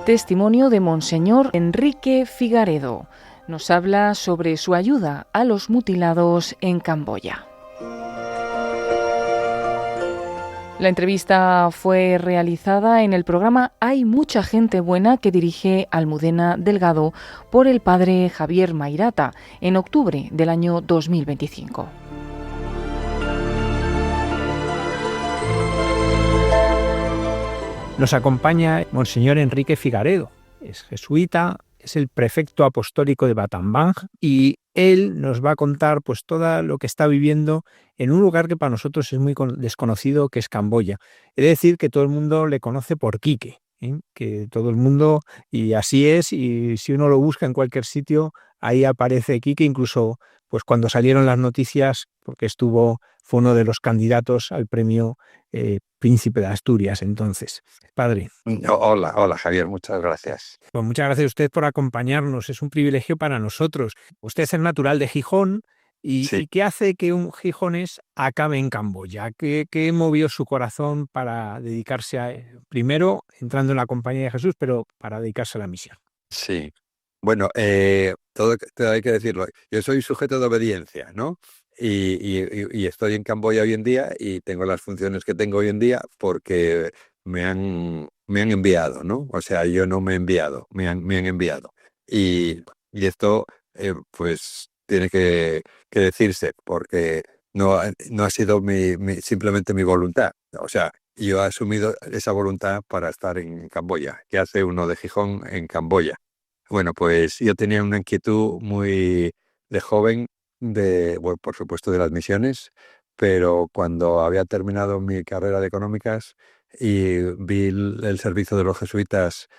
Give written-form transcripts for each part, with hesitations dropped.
Testimonio de Monseñor Enrique Figaredo. Nos habla sobre su ayuda a los mutilados en Camboya. La entrevista fue realizada en el programa Hay mucha gente buena, que dirige Almudena Delgado, por el padre Javier Mairata en octubre del año 2025. Nos acompaña Monseñor Enrique Figaredo. Es jesuita, es el prefecto apostólico de Battambang y él nos va a contar pues todo lo que está viviendo en un lugar que para nosotros es muy desconocido, que es Camboya. He de decir que todo el mundo le conoce por Quique, que todo el mundo, y así es, y si uno lo busca en cualquier sitio, ahí aparece Quique, incluso pues cuando salieron las noticias, porque fue uno de los candidatos al premio Príncipe de Asturias entonces. Padre. Hola Javier, muchas gracias. Pues muchas gracias a usted por acompañarnos, es un privilegio para nosotros. Usted es el natural de Gijón y, Sí. ¿Y qué hace que un gijonés acabe en Camboya? ¿Qué movió su corazón para dedicarse primero entrando en la Compañía de Jesús, pero para dedicarse a la misión? Sí. Bueno, todo hay que decirlo. Yo soy sujeto de obediencia, ¿no? Y estoy en Camboya hoy en día y tengo las funciones que tengo hoy en día porque me han enviado, ¿no? O sea, yo no me he enviado, me han enviado. Y esto, pues, tiene que decirse porque no ha sido simplemente mi voluntad. O sea, yo he asumido esa voluntad para estar en Camboya. ¿Qué hace uno de Gijón en Camboya? Bueno, pues yo tenía una inquietud muy de joven, bueno, por supuesto de las misiones, pero cuando había terminado mi carrera de económicas y vi el servicio de los jesuitas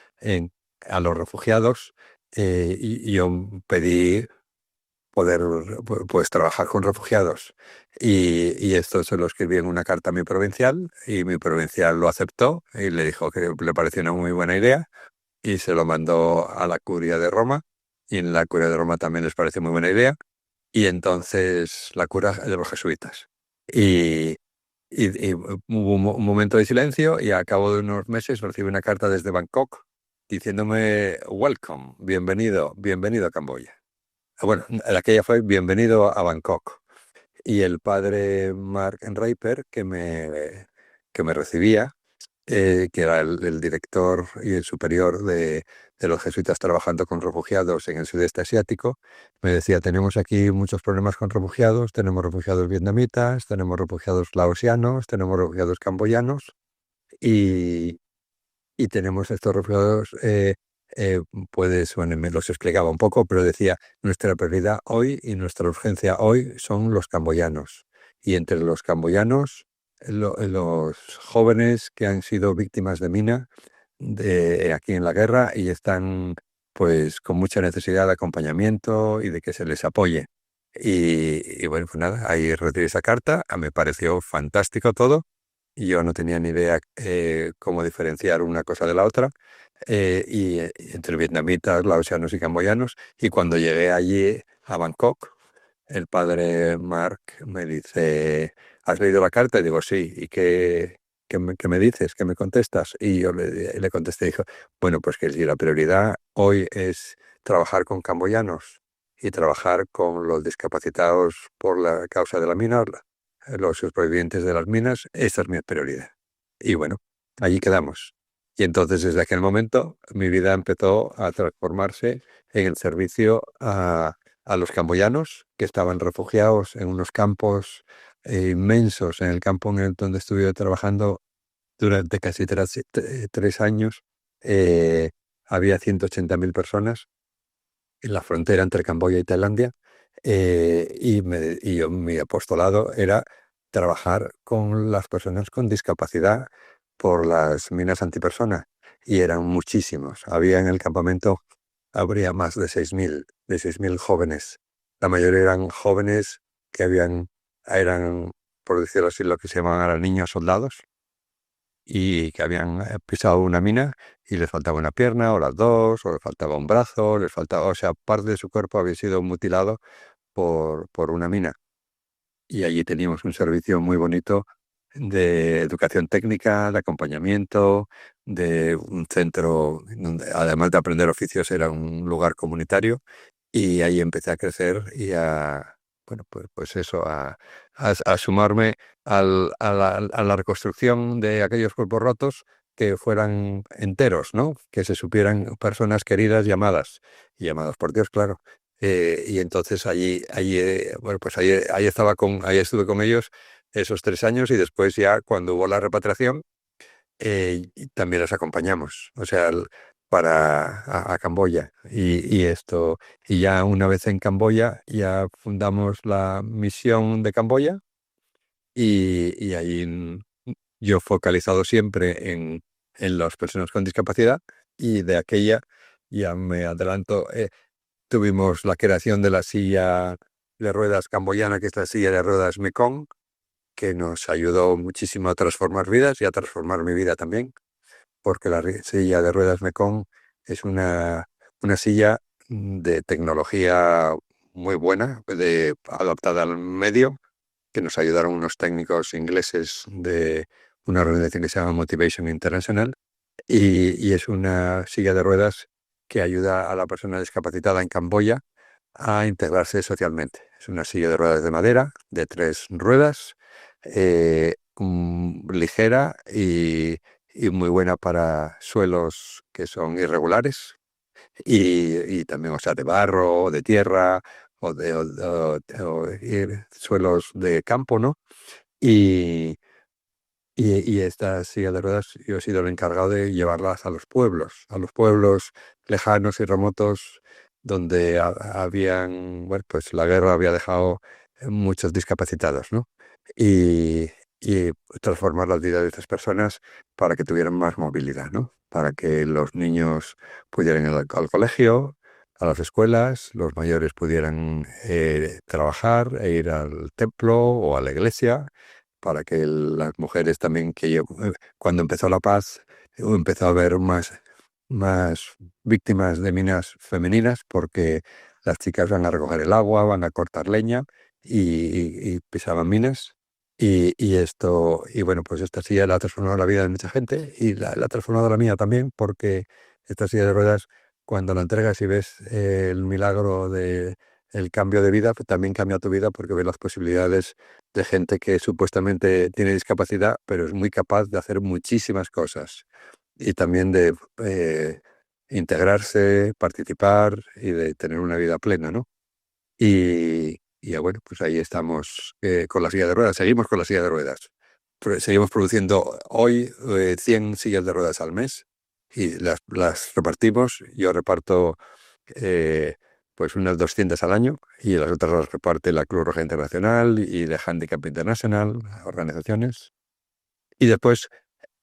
a los refugiados, y yo pedí poder pues trabajar con refugiados. Y esto se lo escribí en una carta a mi provincial y mi provincial lo aceptó y le dijo que le pareció una muy buena idea. Y se lo mandó a la curia de Roma, y en la curia de Roma también les pareció muy buena idea, y entonces la curia de los jesuitas. Y hubo un momento de silencio y al cabo de unos meses recibí una carta desde Bangkok diciéndome welcome, bienvenido a Camboya. Bueno, aquella fue bienvenido a Bangkok. Y el padre Mark Enreiper, que me recibía, que era el director y el superior de los jesuitas trabajando con refugiados en el sudeste asiático, me decía, tenemos aquí muchos problemas con refugiados, tenemos refugiados vietnamitas, tenemos refugiados laosianos, tenemos refugiados camboyanos y, y tenemos estos refugiados, bueno, me los explicaba un poco, pero decía, nuestra prioridad hoy y nuestra urgencia hoy son los camboyanos. Y entre los camboyanos, los jóvenes que han sido víctimas de mina aquí en la guerra y están pues con mucha necesidad de acompañamiento y de que se les apoye. Y bueno, pues nada, ahí recibí esa carta, me pareció fantástico todo. Y yo no tenía ni idea cómo diferenciar una cosa de la otra, entre vietnamitas, laosianos y camboyanos. Y cuando llegué allí a Bangkok, el padre Mark me dice, ¿has leído la carta? Y digo, sí. ¿Y qué me dices? ¿Qué me contestas? Y yo le contesté, dijo, bueno, pues que si la prioridad hoy es trabajar con camboyanos y trabajar con los discapacitados por la causa de la mina, los supervivientes de las minas, esa es mi prioridad. Y bueno, allí quedamos. Y entonces desde aquel momento mi vida empezó a transformarse en el servicio a los camboyanos que estaban refugiados en unos campos inmensos. En el campo donde estuve trabajando durante casi 3 años, había 180.000 personas en la frontera entre Camboya y Tailandia, mi apostolado era trabajar con las personas con discapacidad por las minas antipersona, y eran muchísimos. Había en el campamento, habría más de 6.000 jóvenes. La mayoría eran jóvenes que eran, por decirlo así, lo que se llamaban ahora niños soldados, y que habían pisado una mina y les faltaba una pierna o las dos, o les faltaba un brazo, o sea, parte de su cuerpo había sido mutilado por una mina. Y allí teníamos un servicio muy bonito de educación técnica, de acompañamiento, de un centro donde, además de aprender oficios, era un lugar comunitario. Y ahí empecé a crecer y bueno, pues eso, a sumarme a la reconstrucción de aquellos cuerpos rotos que fueran enteros, ¿no? Que se supieran personas queridas llamadas, y llamadas por Dios, claro. Y entonces bueno, pues ahí estuve con ellos esos 3 años, y después ya cuando hubo la repatriación, y también les acompañamos, o sea, a Camboya. Y ya una vez en Camboya, ya fundamos la misión de Camboya, y ahí yo focalizado siempre en las personas con discapacidad, y de aquella, ya me adelanto, tuvimos la creación de la silla de ruedas camboyana, que es la silla de ruedas Mekong, que nos ayudó muchísimo a transformar vidas y a transformar mi vida también, porque la silla de ruedas Mekong es una silla de tecnología muy buena, adaptada al medio, que nos ayudaron unos técnicos ingleses de una organización que se llama Motivation International, y es una silla de ruedas que ayuda a la persona discapacitada en Camboya a integrarse socialmente. Es una silla de ruedas de madera, de 3 ruedas, ligera y muy buena para suelos que son irregulares, y también, o sea, de barro, o de tierra, o suelos de campo, ¿no? Y estas sillas de ruedas, yo he sido el encargado de llevarlas a los pueblos lejanos y remotos, donde bueno, pues la guerra había dejado muchos discapacitados, ¿no? Y, y transformar las vidas de estas personas para que tuvieran más movilidad, ¿no? Para que los niños pudieran ir al colegio, a las escuelas, los mayores pudieran trabajar e ir al templo o a la iglesia, para que las mujeres también, cuando empezó la paz, empezó a haber más víctimas de minas femeninas, porque las chicas van a recoger el agua, van a cortar leña, y pisaban minas. Y bueno, pues esta silla la ha transformado la vida de mucha gente, y la ha transformado la mía también, porque esta silla de ruedas, cuando la entregas y ves el milagro de el cambio de vida, pues también cambia tu vida, porque ves las posibilidades de gente que supuestamente tiene discapacidad, pero es muy capaz de hacer muchísimas cosas, y también de integrarse, participar y de tener una vida plena, ¿no? Y ya bueno, pues ahí estamos, con la silla de ruedas, seguimos con la silla de ruedas. Seguimos produciendo hoy 100 sillas de ruedas al mes, y las repartimos. Yo reparto eh, pues unas 200 al año, y las otras las reparte la Cruz Roja Internacional y de Handicap International, organizaciones. Y después,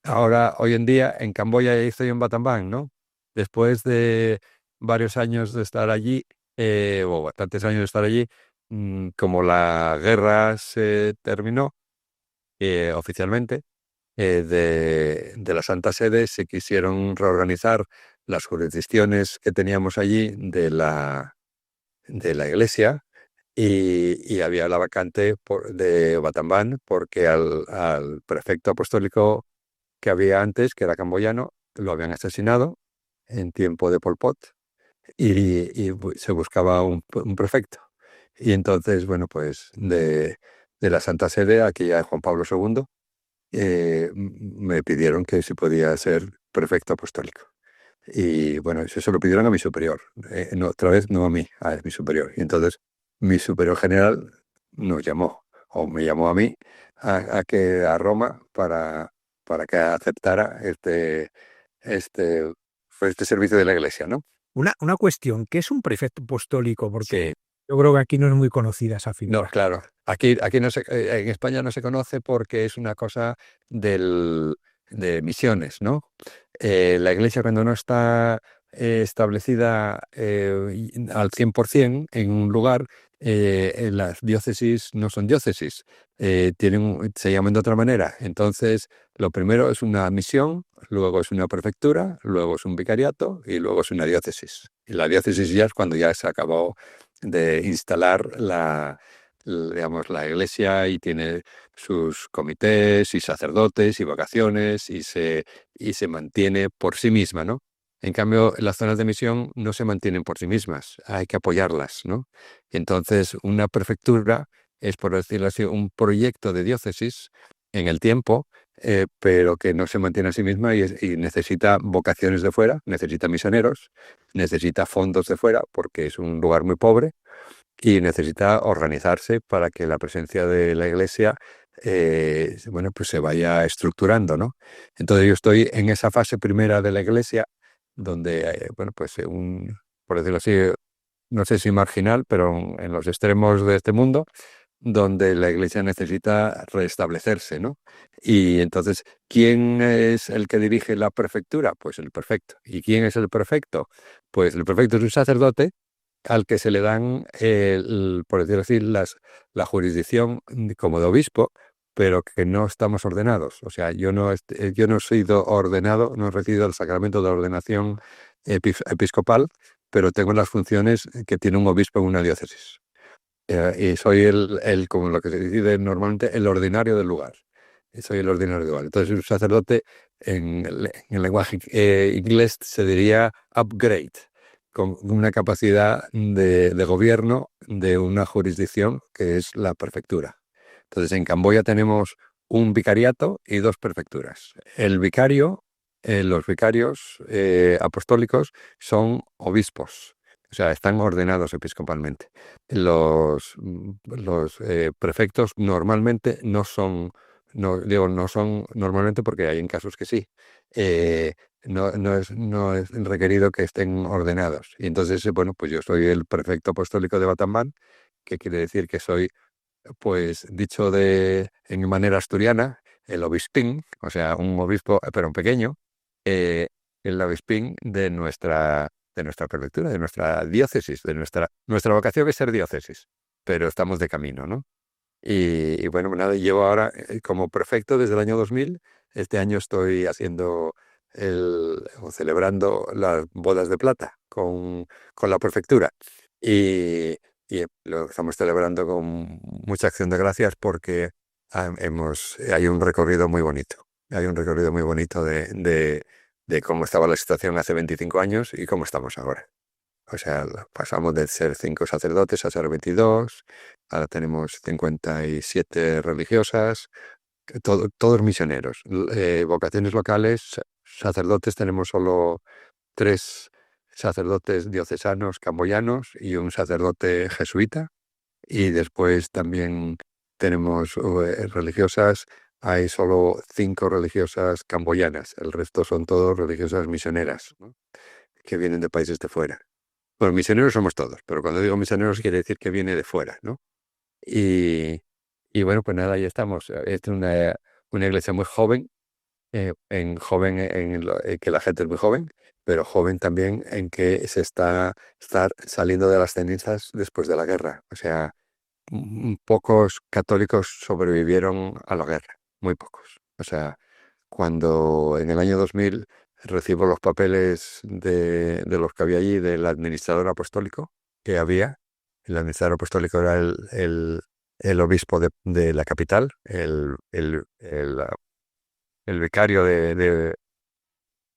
ahora, hoy en día, en Camboya, ya estoy en Battambang, ¿no? Después de varios años de estar allí, o bastantes años de estar allí, como la guerra se terminó oficialmente, de la Santa Sede, se quisieron reorganizar las jurisdicciones que teníamos allí de la Iglesia, y había la vacante de Battambang, porque al prefecto apostólico que había antes, que era camboyano, lo habían asesinado en tiempo de Pol Pot, y se buscaba un prefecto. Y entonces, bueno, pues de la Santa Sede, aquí ya Juan Pablo II, me pidieron que si podía ser prefecto apostólico. Y bueno, eso se lo pidieron a mi superior, no, otra vez no a mí, a mi superior. Y entonces mi superior general nos llamó, o me llamó a mí, a Roma, para que aceptara este, este servicio de la iglesia, ¿no? Una cuestión, ¿qué es un prefecto apostólico? Porque Sí. yo creo que aquí no es muy conocida esa No, figura. claro. Aquí no en España no se conoce, porque es una cosa de misiones, ¿no? La iglesia, cuando no está establecida al 100% en un lugar, las diócesis no son diócesis, se llaman de otra manera. Entonces, lo primero es una misión, luego es una prefectura, luego es un vicariato, y luego es una diócesis. Y la diócesis ya es cuando ya se acabó de instalar digamos, la iglesia y tiene sus comités y sacerdotes y vocaciones y se mantiene por sí misma, ¿no? En cambio, las zonas de misión no se mantienen por sí mismas, hay que apoyarlas, ¿no? Y entonces, una prefectura es, por decirlo así, un proyecto de diócesis en el tiempo, pero que no se mantiene a sí misma y necesita vocaciones de fuera, necesita misioneros, necesita fondos de fuera, porque es un lugar muy pobre, y necesita organizarse para que la presencia de la iglesia, bueno, pues se vaya estructurando, ¿no? Entonces yo estoy en esa fase primera de la iglesia, donde, bueno, pues por decirlo así, no sé si marginal, pero en los extremos de este mundo, donde la iglesia necesita restablecerse, ¿no? Y entonces, ¿quién es el que dirige la prefectura? Pues el prefecto. ¿Y quién es el prefecto? Pues el prefecto es un sacerdote al que se le dan, por decirlo así, la jurisdicción como de obispo, pero que no estamos ordenados. O sea, yo no he sido ordenado, no he recibido el sacramento de ordenación episcopal, pero tengo las funciones que tiene un obispo en una diócesis. Y soy como lo que se dice normalmente, el ordinario del lugar. Soy el ordinario del lugar. Entonces, un sacerdote en el lenguaje inglés se diría upgrade, con una capacidad de gobierno de una jurisdicción que es la prefectura. Entonces, en Camboya tenemos un vicariato y dos prefecturas. Los vicarios apostólicos son obispos, o sea, están ordenados episcopalmente. Los prefectos normalmente no son, no digo no son normalmente porque hay en casos que sí. No es requerido que estén ordenados. Y entonces, bueno, pues yo soy el prefecto apostólico de Batamban, que quiere decir que soy, pues dicho en manera asturiana, el obispín, o sea, un obispo, pero un pequeño, eh, el obispín de nuestra prefectura, de nuestra diócesis, nuestra vocación es ser diócesis, pero estamos de camino, ¿no? Y bueno, pues nada, llevo ahora como prefecto desde el año 2000. Este año estoy haciendo o celebrando las bodas de plata con la prefectura. Y, y lo estamos celebrando con mucha acción de gracias porque hay un recorrido muy bonito. Hay un recorrido muy bonito de cómo estaba la situación hace 25 años y cómo estamos ahora. O sea, pasamos de ser 5 sacerdotes a ser 22, ahora tenemos 57 religiosas, todos misioneros. Vocaciones locales, sacerdotes, tenemos solo 3 sacerdotes diocesanos camboyanos y un sacerdote jesuita. Y después también tenemos religiosas, hay solo 5 religiosas camboyanas, el resto son todos religiosas misioneras, ¿no? Que vienen de países de fuera. Bueno, misioneros somos todos, pero cuando digo misioneros quiere decir que viene de fuera, ¿no? Y, y bueno, pues nada, ahí estamos. Es una iglesia muy joven, que la gente es muy joven, pero joven también en que está saliendo de las cenizas después de la guerra. O sea, pocos católicos sobrevivieron a la guerra, muy pocos. O sea, cuando en el año 2000 recibo los papeles de los que había allí, del administrador apostólico que había. El administrador apostólico era el obispo de la capital, el vicario de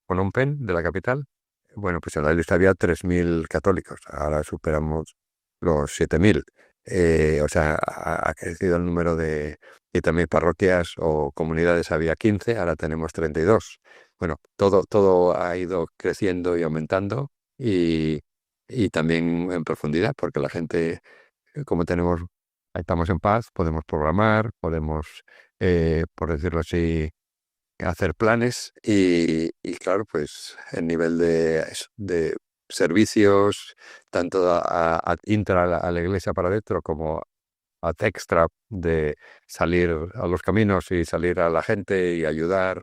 Phnom Penh, de la capital. Bueno, pues en la lista había 3.000 católicos, ahora superamos los 7.000. O sea, ha crecido el número y también parroquias o comunidades había 15, ahora tenemos 32. Bueno, todo ha ido creciendo y aumentando y, y también en profundidad, porque la gente, como estamos en paz, podemos programar, podemos, por decirlo así, hacer planes y claro, pues el nivel de servicios, tanto intra a la iglesia para adentro como ad extra, de salir a los caminos y salir a la gente y ayudar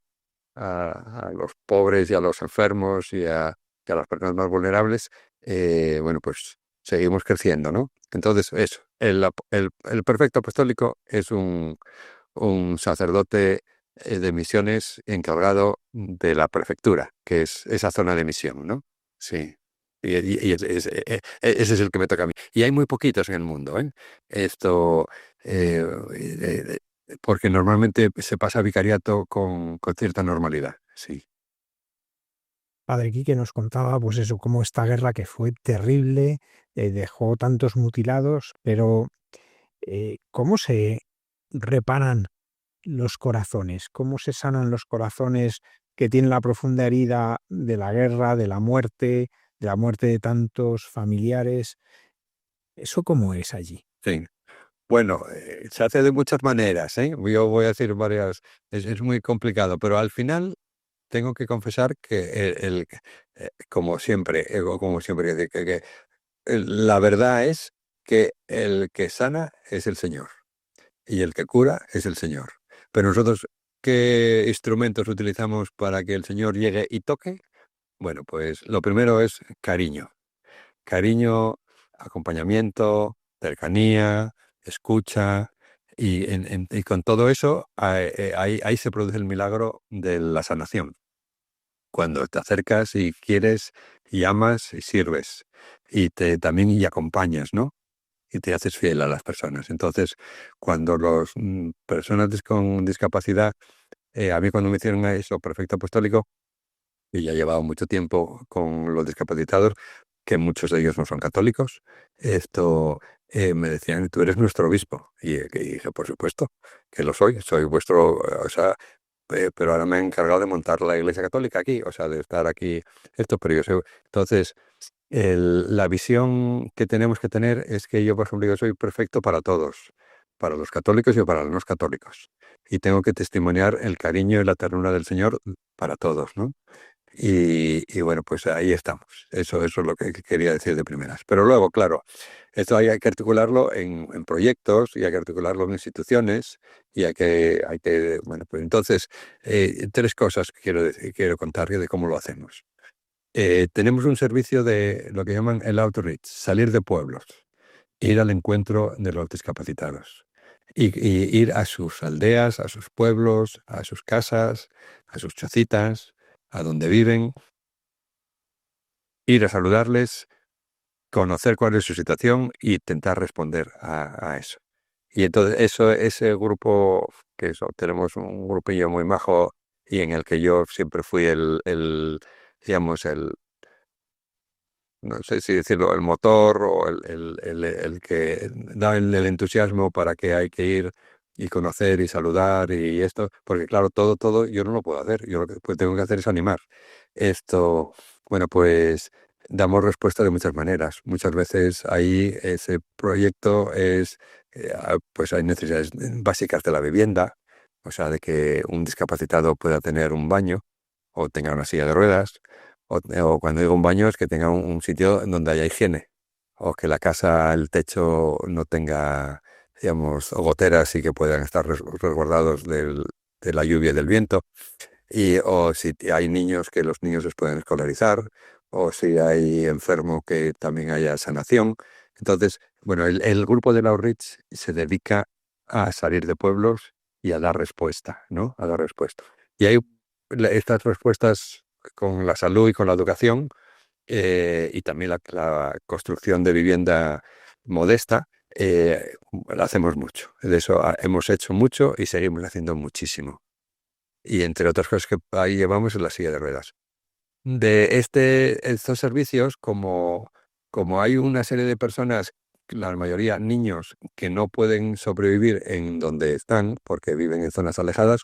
a los pobres y a los enfermos y a las personas más vulnerables. Bueno, pues seguimos creciendo, ¿no? Entonces, eso, el perfecto apostólico es un sacerdote de misiones encargado de la prefectura, que es esa zona de misión, ¿no? Sí. Ese es el que me toca a mí. Y hay muy poquitos en el mundo, ¿eh? Esto, eh, eh, porque normalmente se pasa vicariato con cierta normalidad, sí. Padre Quique nos contaba, pues eso, cómo esta guerra que fue terrible, dejó tantos mutilados, pero ¿cómo se reparan los corazones? ¿Cómo se sanan los corazones que tienen la profunda herida de la guerra, de la muerte de tantos familiares? ¿Eso cómo es allí? Sí. Bueno, se hace de muchas maneras, ¿eh? Yo voy a decir varias, es muy complicado, pero al final tengo que confesar que como siempre, la verdad es que el que sana es el Señor y el que cura es el Señor. Pero nosotros, ¿qué instrumentos utilizamos para que el Señor llegue y toque? Bueno, pues lo primero es cariño. Cariño, acompañamiento, cercanía, escucha, y con todo eso ahí se produce el milagro de la sanación. Cuando te acercas y quieres y amas y sirves también y acompañas, ¿no? Y te haces fiel a las personas. Entonces, cuando las personas con discapacidad, a mí cuando me hicieron eso, prefecto apostólico, y ya llevaba mucho tiempo con los discapacitados, que muchos de ellos no son católicos, me decían, tú eres nuestro obispo. Y dije, por supuesto, que lo soy vuestro, o sea, pero ahora me he encargado de montar la Iglesia Católica aquí, o sea, de estar aquí, pero yo soy. Entonces, la visión que tenemos que tener es que yo, por ejemplo, yo soy perfecto para todos, para los católicos y para los no católicos. Y tengo que testimoniar el cariño y la ternura del Señor para todos, ¿no? Y bueno, pues ahí estamos. Eso es lo que quería decir de primeras. Pero luego, claro, esto hay que articularlo en proyectos y hay que articularlo en instituciones y bueno, pues entonces, tres cosas que quiero contar de cómo lo hacemos. Tenemos un servicio de lo que llaman el outreach, salir de pueblos, ir al encuentro de los discapacitados y ir a sus aldeas, a sus pueblos, a sus casas, a sus chocitas, a donde viven, ir a saludarles, conocer cuál es su situación e intentar responder a eso. Y entonces ese grupo, tenemos un grupillo muy majo y en el que yo siempre fui digamos, no sé si decirlo, el motor o el que da el entusiasmo para que hay que ir y conocer y saludar y esto, porque claro, todo yo no lo puedo hacer, yo lo que tengo que hacer es animar. Esto, bueno, pues damos respuesta de muchas maneras. Muchas veces ahí ese proyecto pues hay necesidades básicas de la vivienda, o sea, de que un discapacitado pueda tener un baño o tenga una silla de ruedas o cuando digo un baño es que tenga un sitio en donde haya higiene, o que la casa, el techo no tenga, digamos, goteras y que puedan estar resguardados de la lluvia y del viento, o si hay niños, que los niños les pueden escolarizar, o si hay enfermo, que también haya sanación. Entonces, bueno, el grupo de la Outreach se dedica a salir de pueblos y a dar respuesta, ¿no? A dar respuesta. Y hay estas respuestas con la salud y con la educación, y también la construcción de vivienda modesta, la hacemos mucho. De eso hemos hecho mucho y seguimos haciendo muchísimo. Y entre otras cosas que ahí llevamos es la silla de ruedas. De estos servicios, como hay una serie de personas, la mayoría niños, que no pueden sobrevivir en donde están porque viven en zonas alejadas,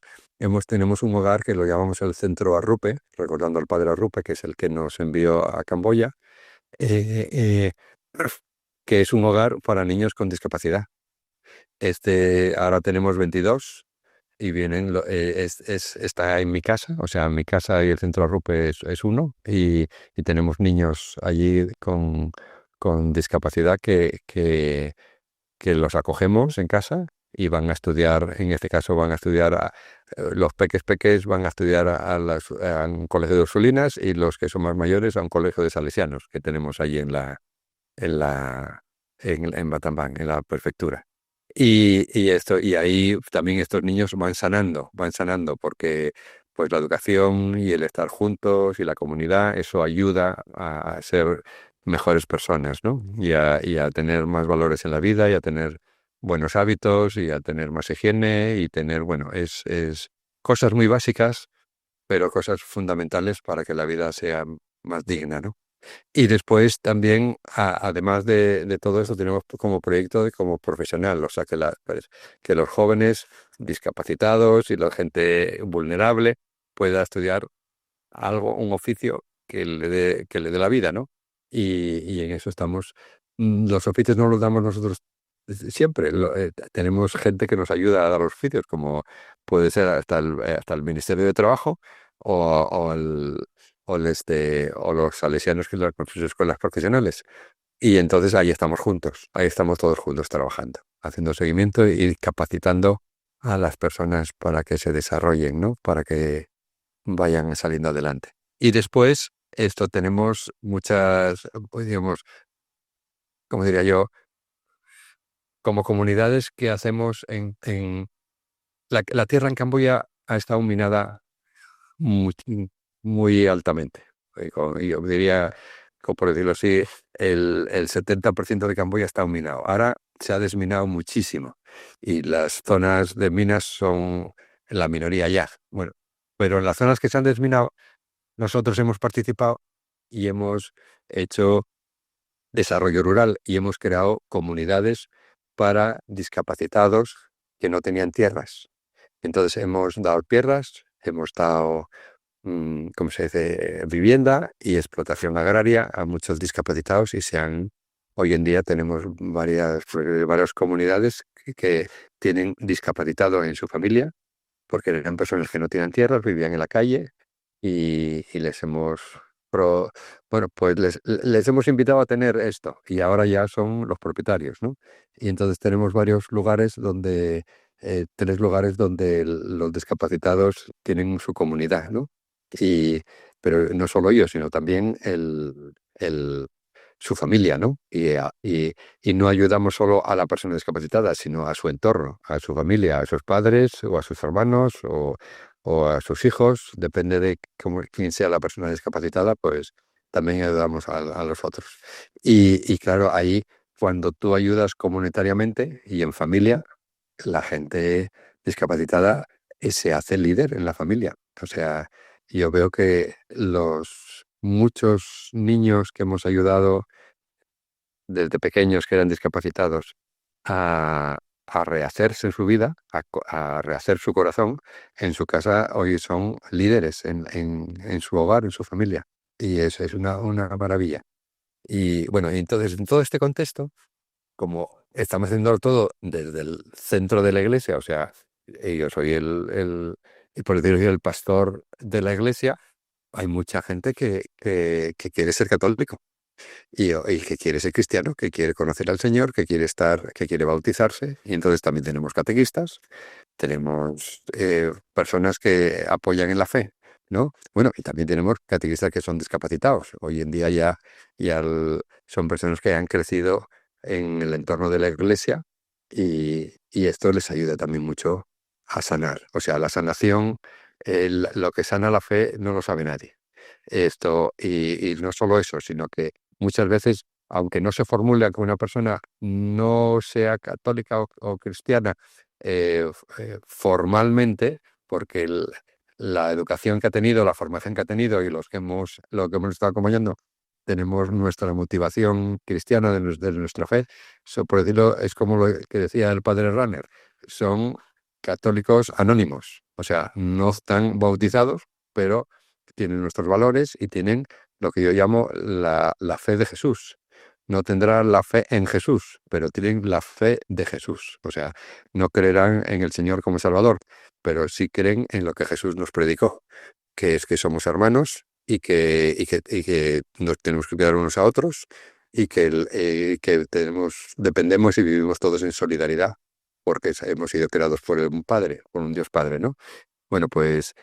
tenemos un hogar que lo llamamos el Centro Arrupe, recordando al padre Arrupe, que es el que nos envió a Camboya, eh, eh, que es un hogar para niños con discapacidad. Ahora tenemos 22 y está en mi casa, o sea, mi casa y el Centro Arrupe es uno, y tenemos niños allí con discapacidad que los acogemos en casa y van a estudiar, en este caso van a estudiar, los peques van a estudiar a un colegio de Ursulinas, y los que son más mayores a un colegio de Salesianos que tenemos allí en la, en Battambang, en la prefectura. Y ahí también estos niños van sanando, porque pues la educación y el estar juntos y la comunidad, eso ayuda a ser mejores personas, ¿no? Y a tener más valores en la vida y a tener buenos hábitos y a tener más higiene y tener, bueno, es cosas muy básicas, pero cosas fundamentales para que la vida sea más digna, ¿no? Y después también, además de todo esto, tenemos como proyecto como profesional, o sea, que los jóvenes discapacitados y la gente vulnerable pueda estudiar algo, un oficio que le dé la vida, ¿no? Y en eso estamos. Los oficios no los damos nosotros siempre. Tenemos gente que nos ayuda a dar los oficios, como puede ser hasta el Ministerio de Trabajo o los salesianos, que son las escuelas profesionales. Y entonces ahí estamos juntos, ahí estamos todos juntos trabajando, haciendo seguimiento y capacitando a las personas para que se desarrollen, ¿no? Para que vayan saliendo adelante. Y después, esto tenemos muchas, pues, digamos, como diría yo, como comunidades que hacemos la tierra en Camboya ha estado minada muy, muy altamente. Y yo diría, como por decirlo así, el 70% de Camboya está minado. Ahora se ha desminado muchísimo y las zonas de minas son la minoría ya. Bueno, pero en las zonas que se han desminado, nosotros hemos participado y hemos hecho desarrollo rural y hemos creado comunidades para discapacitados que no tenían tierras. Entonces hemos dado tierras, hemos dado, ¿cómo se dice?, vivienda y explotación agraria a muchos discapacitados hoy en día tenemos varias comunidades que tienen discapacitados en su familia, porque eran personas que no tenían tierras, vivían en la calle y les hemos, pro- bueno, pues les hemos invitado a tener esto y ahora ya son los propietarios, ¿no? Y entonces tenemos tres lugares donde los discapacitados tienen su comunidad, ¿no? Y, pero no solo ellos, sino también su familia, ¿no? Y no ayudamos solo a la persona discapacitada, sino a su entorno, a su familia, a sus padres o a sus hermanos o a sus hijos, depende de quién sea la persona discapacitada, pues también ayudamos a los otros. Y claro, ahí cuando tú ayudas comunitariamente y en familia, la gente discapacitada se hace líder en la familia. O sea, yo veo que los muchos niños que hemos ayudado desde pequeños que eran discapacitados a rehacerse su vida, a rehacer su corazón, en su casa hoy son líderes en su hogar, en su familia. Y eso es una maravilla. Y bueno, y entonces en todo este contexto, como estamos haciendo todo desde el centro de la iglesia, o sea, yo soy por decirlo así, el pastor de la iglesia, hay mucha gente que quiere ser católico y que quiere ser cristiano, que quiere conocer al Señor, que quiere bautizarse. Y entonces también tenemos catequistas, tenemos personas que apoyan en la fe, ¿no? Bueno, y también tenemos catequistas que son discapacitados. Hoy en día son personas que han crecido en el entorno de la iglesia y esto les ayuda también mucho a sanar. O sea, la sanación, lo que sana la fe no lo sabe nadie. Y no solo eso, sino que muchas veces, aunque no se formule que una persona no sea católica o cristiana formalmente, porque la educación que ha tenido, la formación que ha tenido y lo que hemos estado acompañando, tenemos nuestra motivación cristiana de nuestra fe. Por decirlo, es como lo que decía el padre Runner, son católicos anónimos, o sea, no están bautizados, pero tienen nuestros valores y tienen lo que yo llamo la fe de Jesús. No tendrán la fe en Jesús, pero tienen la fe de Jesús. O sea, no creerán en el Señor como Salvador, pero sí creen en lo que Jesús nos predicó, que es que somos hermanos y que nos tenemos que cuidar unos a otros y que dependemos y vivimos todos en solidaridad, porque hemos sido creados por un Padre, por un Dios Padre, ¿no? Bueno, pues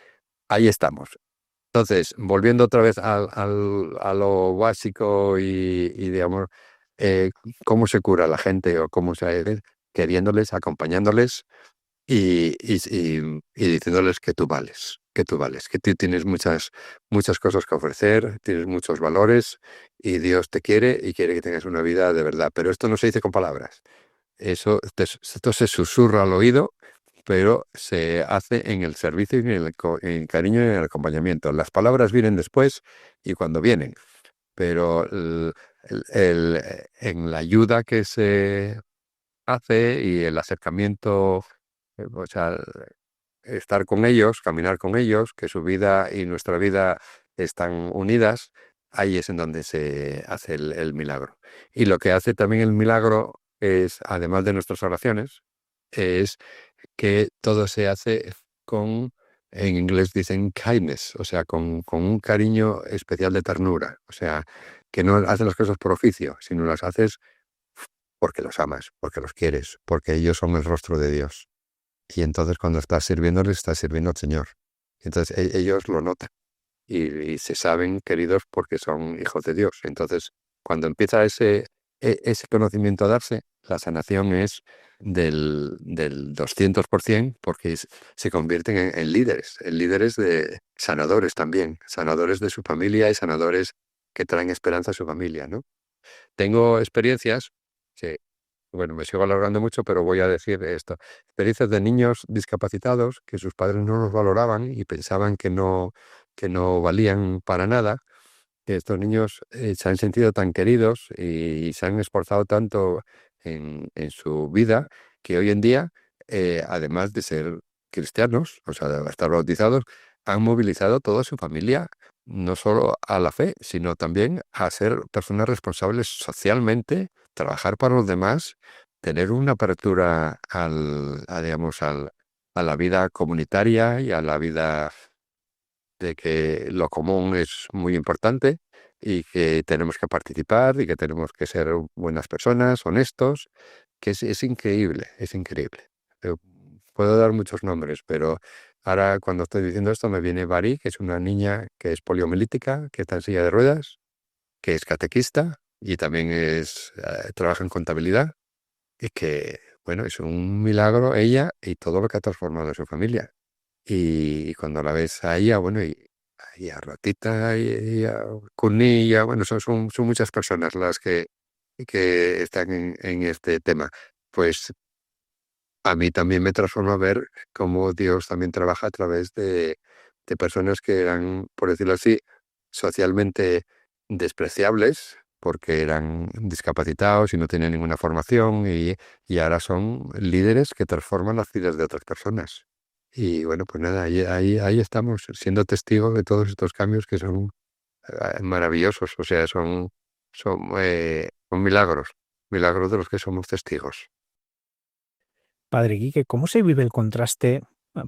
ahí estamos. Entonces, volviendo otra vez a lo básico y digamos, cómo se cura la gente o cómo se queriéndoles, acompañándoles y diciéndoles que tú vales, que tú tienes muchas cosas que ofrecer, tienes muchos valores y Dios te quiere y quiere que tengas una vida de verdad. Pero esto no se dice con palabras. Esto se susurra al oído, pero se hace en el servicio, y en el cariño y en el acompañamiento. Las palabras vienen después y cuando vienen, pero en la ayuda que se hace y el acercamiento, o sea, estar con ellos, caminar con ellos, que su vida y nuestra vida están unidas, ahí es en donde se hace el milagro. Y lo que hace también el milagro es, además de nuestras oraciones, es que todo se hace con, en inglés dicen kindness, o sea, con un cariño especial de ternura. O sea, que no haces las cosas por oficio, sino las haces porque los amas, porque los quieres, porque ellos son el rostro de Dios. Y entonces cuando estás sirviéndoles, estás sirviendo al Señor. Entonces ellos lo notan y se saben queridos porque son hijos de Dios. Entonces, cuando empieza ese conocimiento a darse, la sanación es del 200% porque se convierten en líderes de sanadores también, sanadores de su familia y sanadores que traen esperanza a su familia, ¿no? Tengo experiencias que, bueno, me sigo alargando mucho, pero voy a decir esto. Experiencias de niños discapacitados que sus padres no los valoraban y pensaban que no valían para nada, que estos niños se han sentido tan queridos y se han esforzado tanto en su vida que hoy en día, además de ser cristianos, o sea, de estar bautizados, han movilizado toda su familia, no solo a la fe, sino también a ser personas responsables socialmente, trabajar para los demás, tener una apertura digamos, a la vida comunitaria y a la vida de que lo común es muy importante y que tenemos que participar y que tenemos que ser buenas personas, honestos, que es increíble, es increíble. Eh, Puedo dar muchos nombres, pero ahora cuando estoy diciendo esto me viene Bari, que es una niña que es poliomielítica, que está en silla de ruedas, que es catequista y también trabaja en contabilidad y que, bueno, es un milagro ella y todo lo que ha transformado en su familia. Y cuando la ves a ella, bueno, y a Ratita y a Cunilla, bueno, son muchas personas las que están en este tema. Pues a mí también me transforma ver cómo Dios también trabaja a través de personas que eran, por decirlo así, socialmente despreciables, porque eran discapacitados y no tenían ninguna formación, y ahora son líderes que transforman las vidas de otras personas. Y bueno, pues nada, ahí estamos, siendo testigos de todos estos cambios que son maravillosos, o sea, son milagros, milagros de los que somos testigos. Padre Quique, ¿cómo se vive el contraste,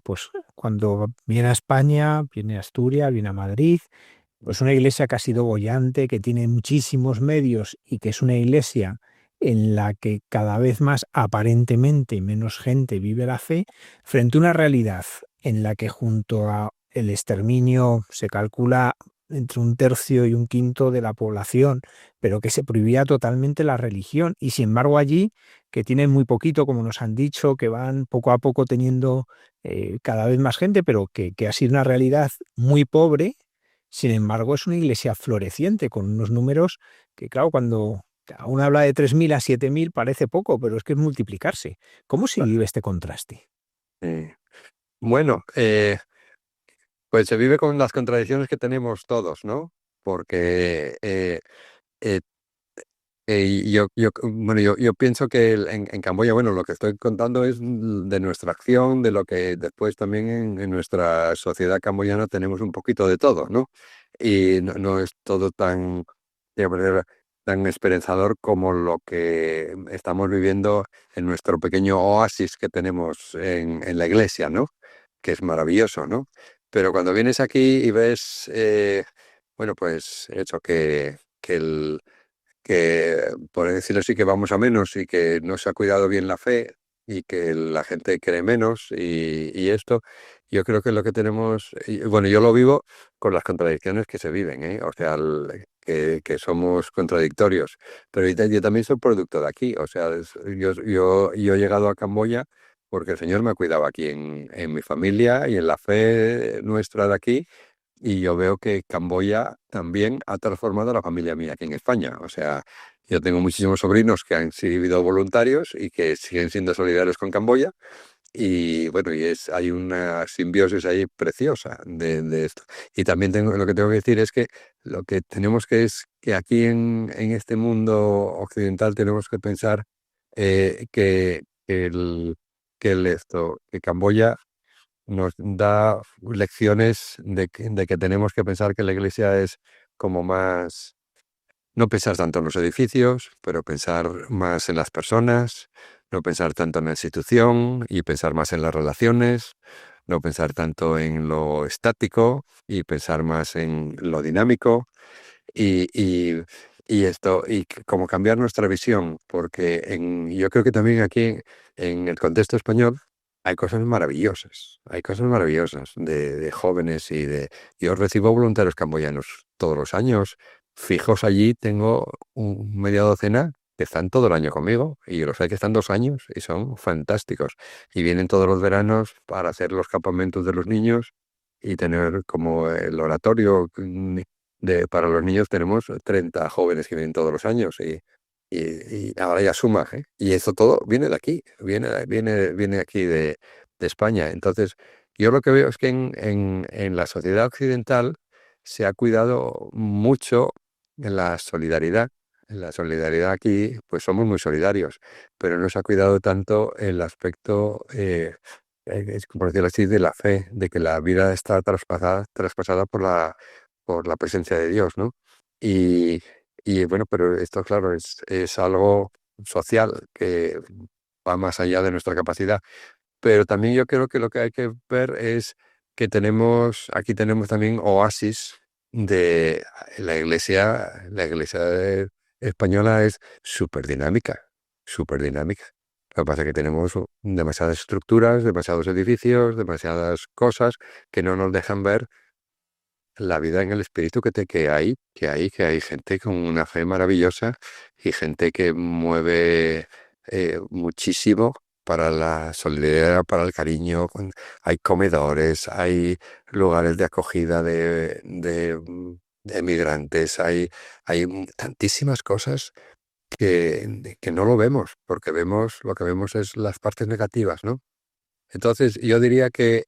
pues cuando viene a España, viene a Asturias, viene a Madrid, pues una iglesia que ha sido boyante, que tiene muchísimos medios y que es una iglesia en la que cada vez más aparentemente menos gente vive la fe, frente a una realidad en la que junto a el exterminio se calcula entre un tercio y un quinto de la población, pero que se prohibía totalmente la religión y sin embargo allí que tienen muy poquito, como nos han dicho, que van poco a poco teniendo cada vez más gente, pero que ha sido una realidad muy pobre. Sin embargo, es una iglesia floreciente, con unos números que, claro, cuando uno habla de 3.000 a 7.000 parece poco, pero es que es multiplicarse. ¿Cómo se vive este contraste? Eh, bueno, pues se vive con las contradicciones que tenemos todos, ¿no? Porque eh, bueno, yo pienso que en Camboya, bueno, lo que estoy contando es de nuestra acción, de lo que después también en nuestra sociedad camboyana tenemos un poquito de todo, ¿no? Y no es todo de manera, tan esperanzador como lo que estamos viviendo en nuestro pequeño oasis que tenemos en la iglesia, ¿no? Que es maravilloso, ¿no? Pero cuando vienes aquí y ves, bueno, pues eso, que por decirlo así, que vamos a menos y que no se ha cuidado bien la fe y que la gente cree menos y esto, yo creo que lo que tenemos, y, bueno, yo lo vivo con las contradicciones que se viven, ¿eh? O sea, que somos contradictorios, pero yo también soy producto de aquí, o sea, yo he llegado a Camboya porque el Señor me ha cuidado aquí en mi familia y en la fe nuestra de aquí. Y yo veo que Camboya también ha transformado a la familia mía aquí en España. O sea, yo tengo muchísimos sobrinos que han sido voluntarios y que siguen siendo solidarios con Camboya. Y bueno, hay una simbiosis ahí preciosa de esto. Y también lo que tengo que decir es que lo que tenemos que es que aquí en este mundo occidental tenemos que pensar que que Camboya nos da lecciones de que tenemos que pensar que la iglesia es como más, no pensar tanto en los edificios, pero pensar más en las personas, no pensar tanto en la institución y pensar más en las relaciones, no pensar tanto en lo estático y pensar más en lo dinámico y, y, como cambiar nuestra visión, porque yo creo que también aquí en el contexto español hay cosas maravillosas de jóvenes yo recibo voluntarios camboyanos todos los años, fijos allí, tengo media docena que están todo el año conmigo y los hay que están 2 años y son fantásticos y vienen todos los veranos para hacer los campamentos de los niños y tener como el oratorio para los niños tenemos 30 jóvenes que vienen todos los años y ahora ya suma, ¿eh? Y eso todo viene de aquí, viene aquí de España. Entonces, yo lo que veo es que en la sociedad occidental se ha cuidado mucho en la solidaridad. En la solidaridad aquí, pues somos muy solidarios, pero no se ha cuidado tanto el aspecto, es como decirlo así, de la fe, de que la vida está traspasada por la presencia de Dios, ¿no? Y, y bueno, pero esto, claro, es algo social que va más allá de nuestra capacidad. Pero también yo creo que lo que hay que ver es que aquí tenemos también oasis de la iglesia española es súper dinámica, súper dinámica. Lo que pasa es que tenemos demasiadas estructuras, demasiados edificios, demasiadas cosas que no nos dejan ver la vida en el espíritu que hay gente con una fe maravillosa y gente que mueve muchísimo para la solidaridad, para el cariño. Hay comedores, hay lugares de acogida de migrantes, hay tantísimas cosas que no lo vemos, porque lo que vemos es las partes negativas, ¿no? Entonces, yo diría que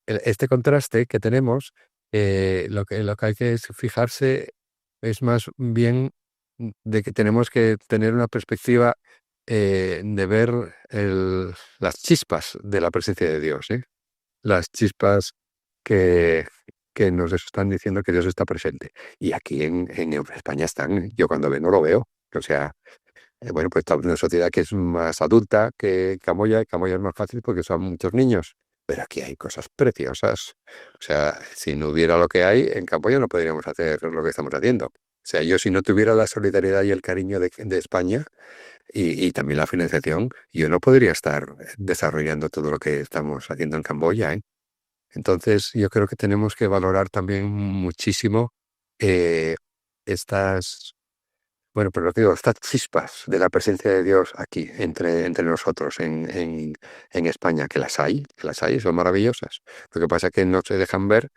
este contraste que tenemos, lo que hay que es fijarse es más bien de que tenemos que tener una perspectiva de ver las chispas de la presencia de Dios, ¿eh? Las chispas que, que nos están diciendo que Dios está presente. Y aquí en España están, yo cuando no lo veo. O sea, bueno, pues estamos en una sociedad que es más adulta que Camoya, y Camoya es más fácil porque son muchos niños. Pero aquí hay cosas preciosas. O sea, si no hubiera lo que hay, en Camboya no podríamos hacer lo que estamos haciendo. O sea, yo si no tuviera la solidaridad y el cariño de España y también la financiación, yo no podría estar desarrollando todo lo que estamos haciendo en Camboya, ¿eh? Entonces, yo creo que tenemos que valorar también muchísimo eh, estas bueno, pero lo que digo, estas chispas de la presencia de Dios aquí, entre nosotros en España, que las hay, son maravillosas. Lo que pasa es que no se dejan ver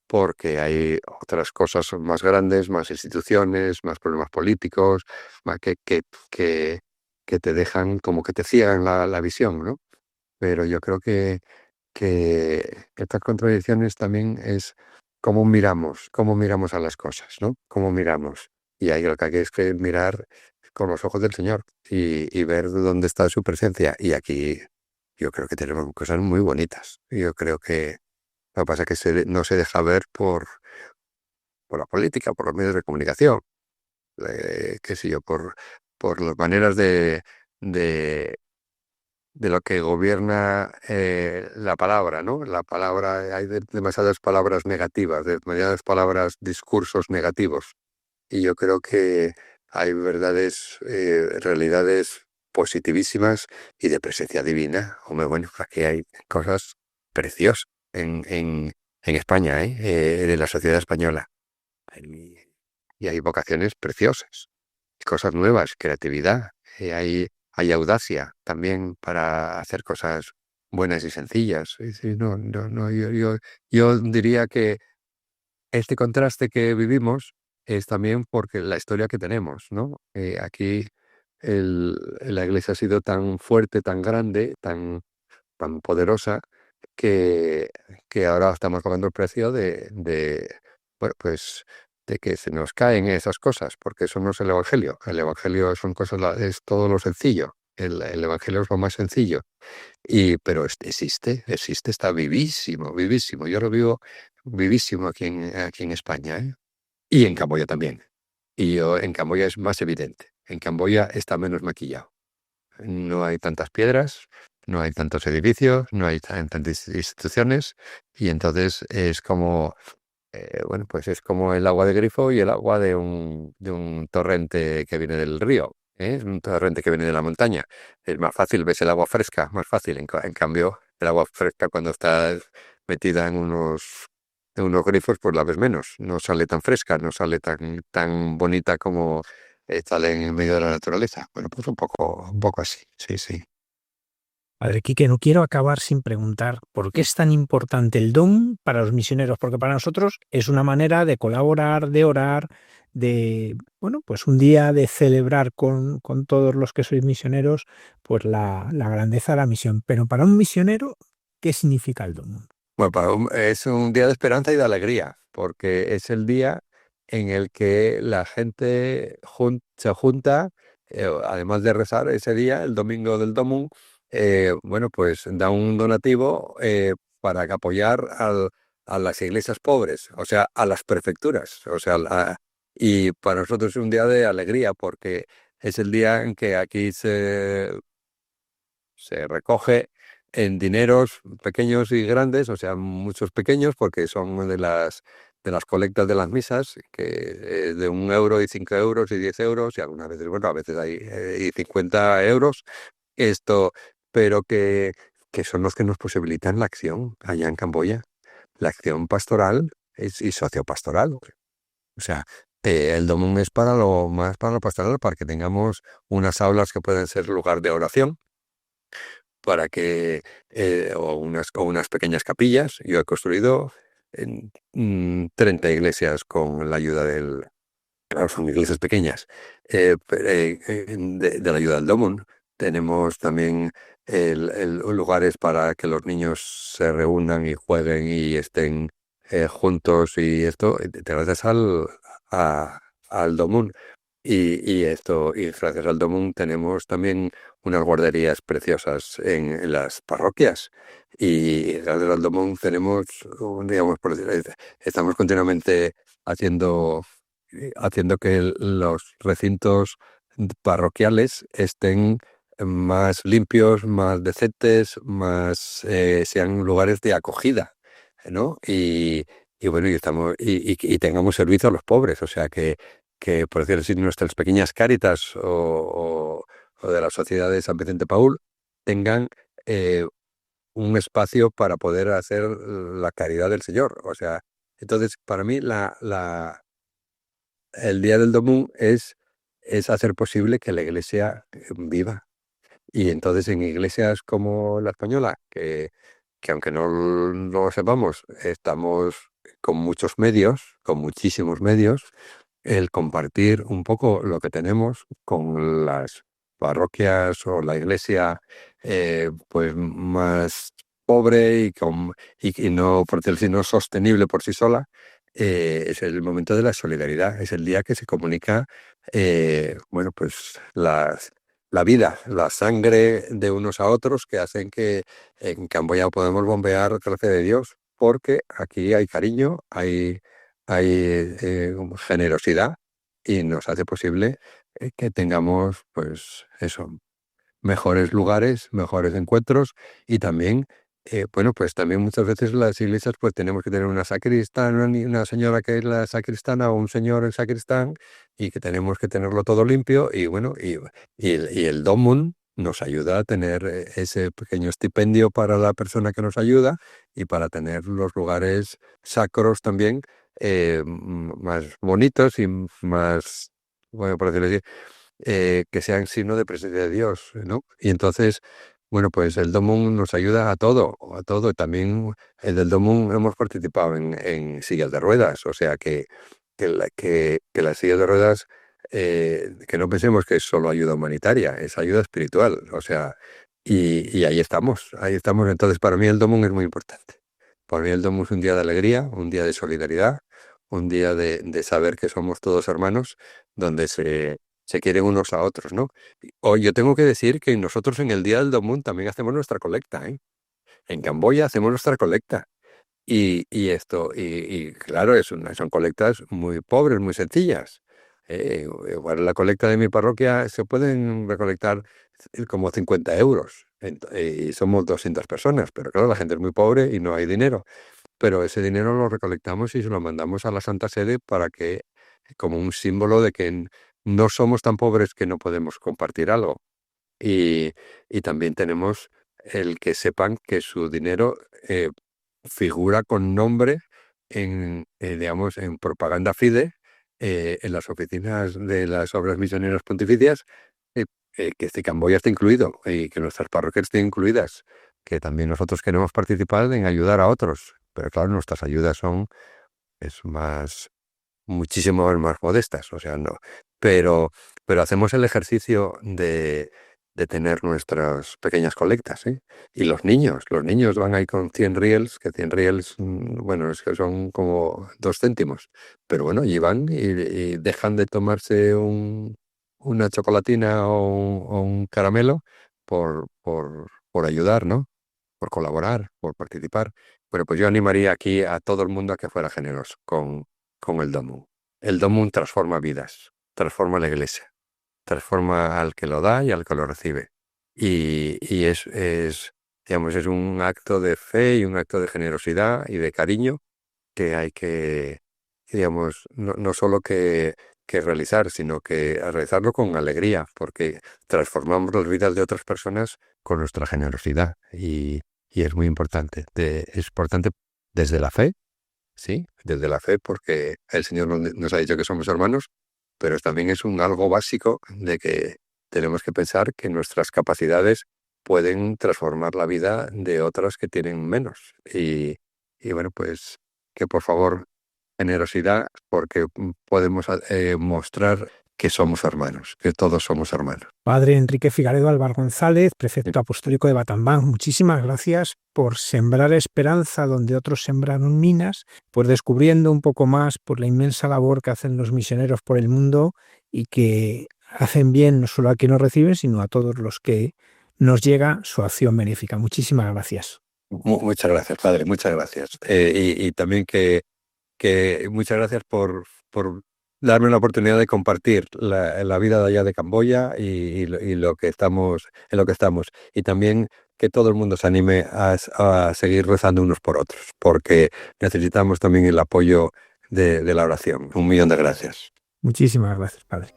porque hay otras cosas más grandes, más instituciones, más problemas políticos, más que te dejan, como que te ciegan la visión, ¿no? Pero yo creo que estas contradicciones también es cómo miramos a las cosas, ¿no? Cómo miramos. Y ahí lo que hay es que mirar con los ojos del Señor y ver dónde está su presencia. Y aquí yo creo que tenemos cosas muy bonitas. Yo creo que lo que pasa es que no se deja ver por la política, por los medios de comunicación, qué sé yo, por las maneras de de lo que gobierna la palabra, ¿no? La palabra, hay demasiadas palabras negativas, demasiadas palabras, discursos negativos. Y yo creo que hay realidades positivísimas y de presencia divina. Hombre, bueno, aquí hay cosas preciosas en España, de la sociedad española. Y hay vocaciones preciosas, cosas nuevas, creatividad. Hay hay audacia también para hacer cosas buenas y sencillas. Sí, no, no, no, yo diría que este contraste que vivimos es también porque la historia que tenemos, ¿no? Aquí la iglesia ha sido tan fuerte, tan grande, tan poderosa, que, que ahora estamos pagando el precio bueno, pues, de que se nos caen esas cosas, porque eso no es el Evangelio. El Evangelio son cosas, es todo lo sencillo. El Evangelio es lo más sencillo. Pero existe, está vivísimo, vivísimo. Yo lo vivo vivísimo aquí en España, ¿eh? Y en Camboya también. En Camboya es más evidente. En Camboya está menos maquillado. No hay tantas piedras, no hay tantos edificios, no hay tantas instituciones, y entonces es como, bueno, pues es como el agua de grifo y el agua de un torrente que viene del río, ¿eh? Es un torrente que viene de la montaña. Es más fácil, ves el agua fresca, más fácil. En cambio, el agua fresca cuando está metida en unos grifos, pues la ves menos. No sale tan fresca, no sale tan bonita como sale en medio de la naturaleza. Bueno, pues un poco así, sí, sí. Padre Quique, no quiero acabar sin preguntar por qué es tan importante el DOM para los misioneros, porque para nosotros es una manera de colaborar, de orar, bueno, pues un día de celebrar con todos los que sois misioneros, pues la grandeza de la misión. Pero para un misionero, ¿qué significa el DOM? Bueno, es un día de esperanza y de alegría, porque es el día en el que la gente se junta, además de rezar ese día, el domingo del Domum, bueno, pues da un donativo para que apoyar a las iglesias pobres, o sea, a las prefecturas, o sea, y para nosotros es un día de alegría, porque es el día en que aquí se recoge en dineros pequeños y grandes, o sea, muchos pequeños, porque son de las colectas de las misas, que de 1 euro y 5 euros y 10 euros, y algunas veces, bueno, a veces hay y 50 euros, esto, pero que son los que nos posibilitan la acción allá en Camboya, la acción pastoral y sociopastoral. O sea, el Domum es para lo pastoral, para que tengamos unas aulas que pueden ser lugar de oración, para que, o unas pequeñas capillas. Yo he construido 30 iglesias con la ayuda claro, son iglesias pequeñas, de la ayuda del Domon. Tenemos también lugares para que los niños se reúnan y jueguen y estén juntos, y esto, gracias al Domon. Y gracias al Domum tenemos también unas guarderías preciosas en las parroquias. Y gracias al Domum tenemos, digamos, por decir, estamos continuamente haciendo que los recintos parroquiales estén más limpios, más decentes, sean lugares de acogida, ¿no? Y bueno, y tengamos servicio a los pobres, o sea que, por decirlo así, nuestras pequeñas cáritas o de la Sociedad de San Vicente Paúl tengan eh, un espacio para poder hacer la caridad del Señor. O sea, entonces, para mí, el Día del Domún es hacer posible que la Iglesia viva. Y entonces, en iglesias como la española, que aunque no lo sepamos, estamos con muchos medios, con muchísimos medios, el compartir un poco lo que tenemos con las parroquias o la iglesia, pues más pobre y no, por decirlo así, no sostenible por sí sola, es el momento de la solidaridad. Es el día que se comunica, bueno, pues la vida, la sangre de unos a otros, que hacen que en Camboya podemos bombear, gracias de Dios, porque aquí hay cariño, hay generosidad, y nos hace posible que tengamos, pues eso, mejores lugares, mejores encuentros, y también, bueno, pues también muchas veces las iglesias pues tenemos que tener una sacristana, una señora que es la sacristana o un señor el sacristán, y que tenemos que tenerlo todo limpio, y bueno, y el Domun nos ayuda a tener ese pequeño estipendio para la persona que nos ayuda, y para tener los lugares sacros también más bonitos y más, bueno, por decirlo así, que sean signo de presencia de Dios, ¿no? Y entonces, bueno, pues el Domum nos ayuda a todo, a todo. También el del Domum hemos participado en sillas de ruedas, o sea que las sillas de ruedas, que no pensemos que es solo ayuda humanitaria, es ayuda espiritual, o sea, y ahí estamos, ahí estamos. Entonces, para mí el Domum es muy importante. Para mí el Domum es un día de alegría, un día de solidaridad, un día de saber que somos todos hermanos, donde se quieren unos a otros, ¿no? Hoy yo tengo que decir que nosotros en el Día del Domún también hacemos nuestra colecta, ¿eh? En Camboya hacemos nuestra colecta. Y claro, son colectas muy pobres, muy sencillas. Igual la colecta de mi parroquia se pueden recolectar como 50 euros. Y somos 200 personas, pero claro, la gente es muy pobre y no hay dinero. Pero ese dinero lo recolectamos y se lo mandamos a la Santa Sede para que, como un símbolo de que no somos tan pobres que no podemos compartir algo. Y, y también tenemos el que sepan que su dinero figura con nombre digamos, en Propaganda Fide, en las oficinas de las obras misioneras pontificias, que este Camboya está incluido y que nuestras parroquias estén incluidas, que también nosotros queremos participar en ayudar a otros. Pero claro, nuestras ayudas son muchísimo más modestas, o sea, no. Pero, pero hacemos el ejercicio de tener nuestras pequeñas colectas, ¿eh? Y los niños van ahí con 100 riels, que 100 riels, bueno, es que son como 2 céntimos, pero bueno, y van y dejan de tomarse una chocolatina o un caramelo por ayudar, ¿no? Por colaborar, por participar. Bueno, pues yo animaría aquí a todo el mundo a que fuera generoso con el Domum. El Domum transforma vidas, transforma la iglesia, transforma al que lo da y al que lo recibe. Y digamos, es un acto de fe y un acto de generosidad y de cariño que hay que, digamos, no solo que realizar, sino que realizarlo con alegría, porque transformamos las vidas de otras personas con nuestra generosidad. Y es muy importante. Es importante desde la fe, sí, desde la fe, porque el Señor nos ha dicho que somos hermanos, pero también es algo básico de que tenemos que pensar que nuestras capacidades pueden transformar la vida de otras que tienen menos. Y bueno, pues que por favor, generosidad, porque podemos mostrar que somos hermanos, que todos somos hermanos. Padre Enrique Figaredo Álvar González, prefecto apostólico de Battambang, muchísimas gracias por sembrar esperanza donde otros sembraron minas, por descubriendo un poco más por la inmensa labor que hacen los misioneros por el mundo y que hacen bien no solo a quien nos recibe, sino a todos los que nos llega su acción benéfica. Muchísimas gracias. Muchas gracias, Padre, muchas gracias. Y también que muchas gracias por darme la oportunidad de compartir la vida de allá de Camboya y lo que estamos, en lo que estamos. Y también que todo el mundo se anime a seguir rezando unos por otros, porque necesitamos también el apoyo de la oración. 1.000.000 de gracias. Muchísimas gracias, Padre.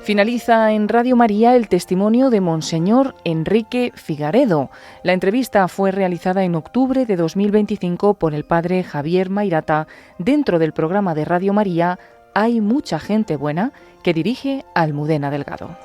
Finaliza en Radio María el testimonio de Monseñor Enrique Figaredo. La entrevista fue realizada en octubre de 2025 por el padre Javier Mairata dentro del programa de Radio María Hay mucha gente buena, que dirige Almudena Delgado.